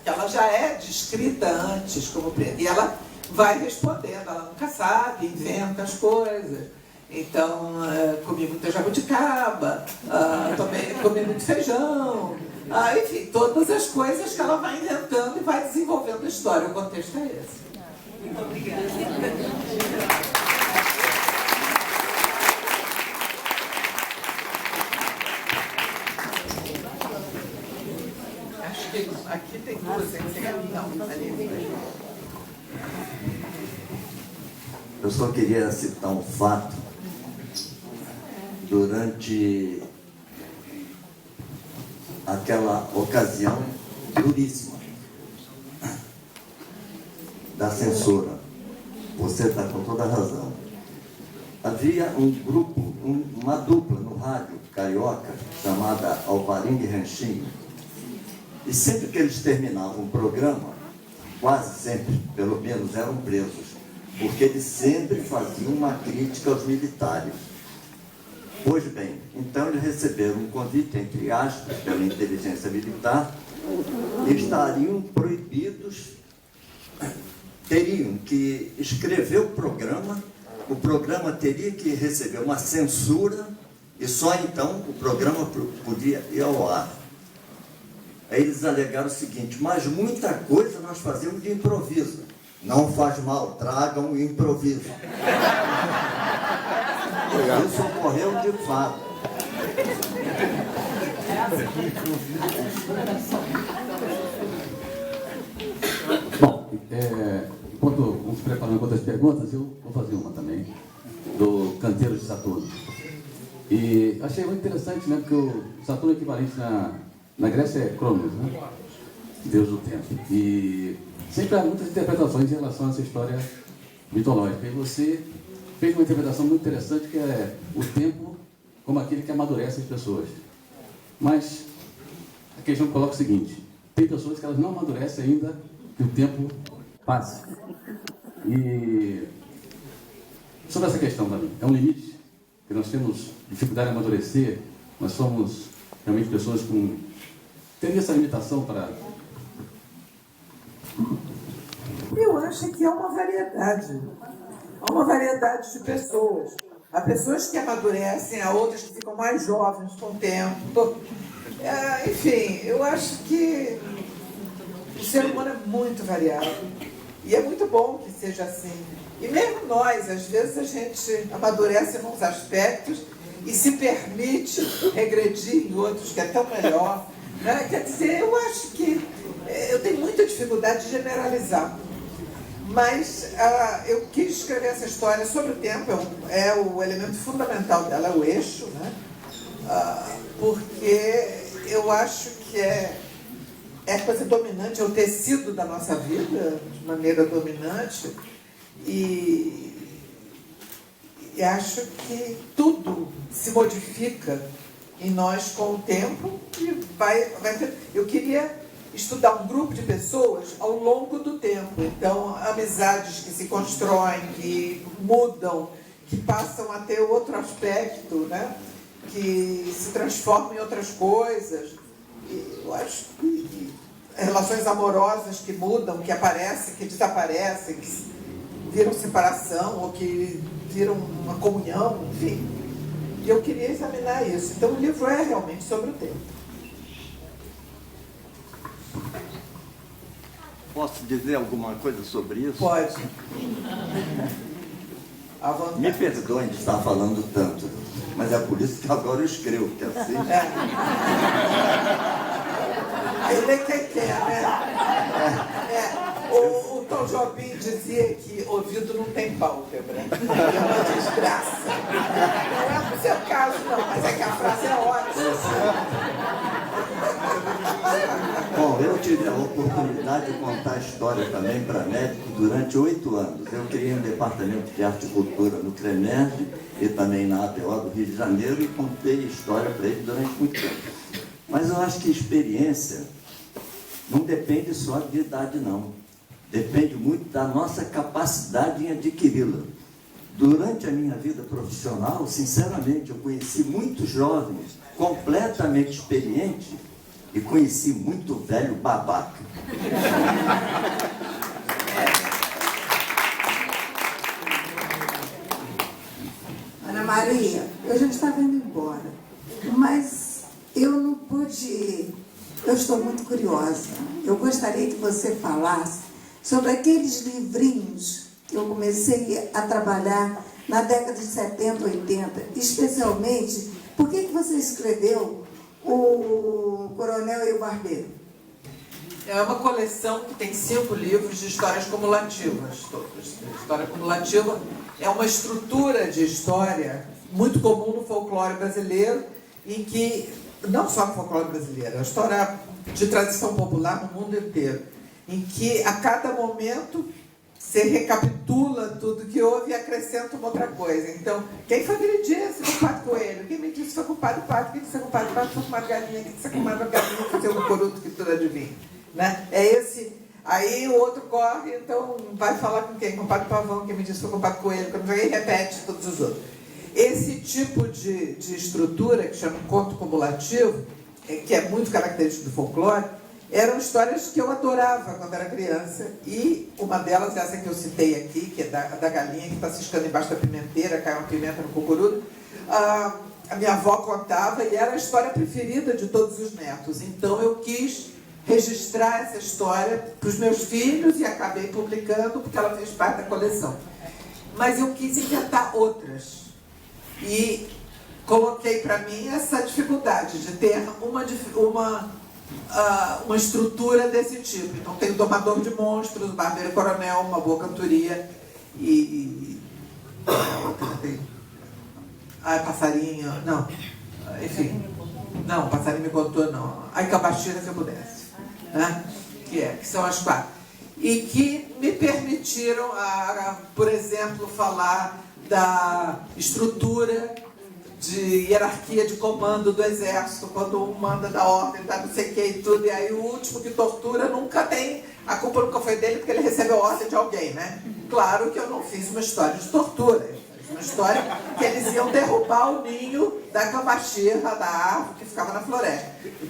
que ela já é descrita antes como preta. E ela vai respondendo, ela nunca sabe, inventa as coisas. Então, comi muita jabuticaba, comi muito feijão, enfim, todas as coisas que ela vai inventando e vai desenvolvendo a história. O contexto é esse. Muito obrigada. Acho que aqui tem duas, não, ali. Eu só queria citar um fato. Durante aquela ocasião duríssima da censura, você está com toda a razão. Havia um grupo, uma dupla no rádio carioca, chamada Alvarinho e Ranchinho, e sempre que eles terminavam o programa, quase sempre, pelo menos, eram presos, porque eles sempre faziam uma crítica aos militares. Pois bem, então eles receberam um convite, entre aspas, pela inteligência militar, e estariam proibidos, teriam que escrever o programa teria que receber uma censura, e só então o programa podia ir ao ar. Aí eles alegaram o seguinte: mas muita coisa nós fazemos de improviso. Não faz mal, tragam o improviso. Isso ocorreu de fato. Bom, enquanto vamos preparando outras perguntas, eu vou fazer uma também, do Canteiro de Saturno. E achei muito interessante, né, porque o Saturno é equivalente na Grécia é Cronos, né? Deus do tempo. E sempre há muitas interpretações em relação a essa história mitológica. E você fez uma interpretação muito interessante, que é o tempo como aquele que amadurece as pessoas. Mas a questão coloca o seguinte: tem pessoas que elas não amadurecem ainda que o tempo passe. E sobre essa questão também, é um limite que nós temos dificuldade em amadurecer, nós somos realmente pessoas com... Tem essa limitação para... Eu acho que é uma variedade. Há uma variedade de pessoas. Há pessoas que amadurecem, há outras que ficam mais jovens com o tempo. Enfim, eu acho que o ser humano é muito variável. E é muito bom que seja assim. E mesmo nós, às vezes, a gente amadurece em uns aspectos e se permite regredir em outros, que é tão melhor. Né? Quer dizer, eu acho que eu tenho muita dificuldade de generalizar. Mas eu quis escrever essa história sobre o tempo, é o elemento fundamental dela, é o eixo, né? Porque eu acho que é a coisa dominante, é o tecido da nossa vida, de maneira dominante, e acho que tudo se modifica em nós com o tempo e eu queria estudar um grupo de pessoas ao longo do tempo. Então, amizades que se constroem, que mudam, que passam a ter outro aspecto, né? Que se transformam em outras coisas. E eu acho que relações amorosas que mudam, que aparecem, que desaparecem, que viram separação ou que viram uma comunhão, enfim. E eu queria examinar isso. Então, o livro é realmente sobre o tempo. Posso dizer alguma coisa sobre isso? Pode. À vontade. Me perdoem de estar falando tanto, mas é por isso que agora eu escrevo, porque assim... Aí lê quem quer, né? O Tom Jobim dizia que ouvido não tem pálpebra. É uma desgraça. Não é pro seu caso, não, mas é que a frase é ótima. Bom, eu tive a oportunidade de contar a história também para médico durante 8 anos. Eu criei um departamento de arte e cultura no CREMERG e também na APO do Rio de Janeiro e contei história para ele durante muito tempo. Mas eu acho que experiência não depende só de idade, não. Depende muito da nossa capacidade em adquiri-la. Durante a minha vida profissional, sinceramente, eu conheci muitos jovens completamente experientes e conheci muito velho babaca. Ana Maria, eu já estava indo embora, mas eu não pude. Eu estou muito curiosa. Eu gostaria que você falasse sobre aqueles livrinhos que eu comecei a trabalhar na década de 70, 80, especialmente, por que você escreveu O Coronel e o Barbeiro? É uma coleção que tem 5 livros de histórias cumulativas. História cumulativa é uma estrutura de história muito comum no folclore brasileiro, em que, não só no folclore brasileiro, é a história de tradição popular no mundo inteiro, em que a cada momento você recapitula tudo que houve e acrescenta uma outra coisa. Então, quem foi aquele dia? Esse culpado coelho. Quem me disse foi culpado pato? Quem disse foi culpado pato? Foi culpado galinha. Quem disse foi culpado galinha? Que tem um coruto que tudo adivinha. Né? É esse. Aí o outro corre, então vai falar com quem? Culpado pavão. Quem me disse foi culpado coelho. Quando vem, repete todos os outros. Esse tipo de estrutura, que chama conto cumulativo, que é muito característico do folclore, eram histórias que eu adorava quando era criança, e uma delas é essa que eu citei aqui, que é da galinha que está ciscando embaixo da pimenteira, cai uma pimenta no cucuruto. A minha avó contava e era a história preferida de todos os netos. Então eu quis registrar essa história para os meus filhos e acabei publicando porque ela fez parte da coleção. Mas eu quis inventar outras e coloquei para mim essa dificuldade de ter uma estrutura desse tipo. Então tem o Domador de Monstros, o Barbeiro Coronel, Uma Boa Cantoria e Passarinho, não, enfim, não, Passarinho me contou, não, Ai Cabaxira se eu pudesse, né? Que são as 4 e que me permitiram, por exemplo, falar da estrutura de hierarquia de comando do exército, quando um manda da ordem, dá não sei o que e tudo, e aí o último que tortura nunca tem, a culpa nunca foi dele porque ele recebeu a ordem de alguém, né? Claro que eu não fiz uma história de tortura, eu fiz uma história que eles iam derrubar o ninho da camachirra, da árvore que ficava na floresta. Então,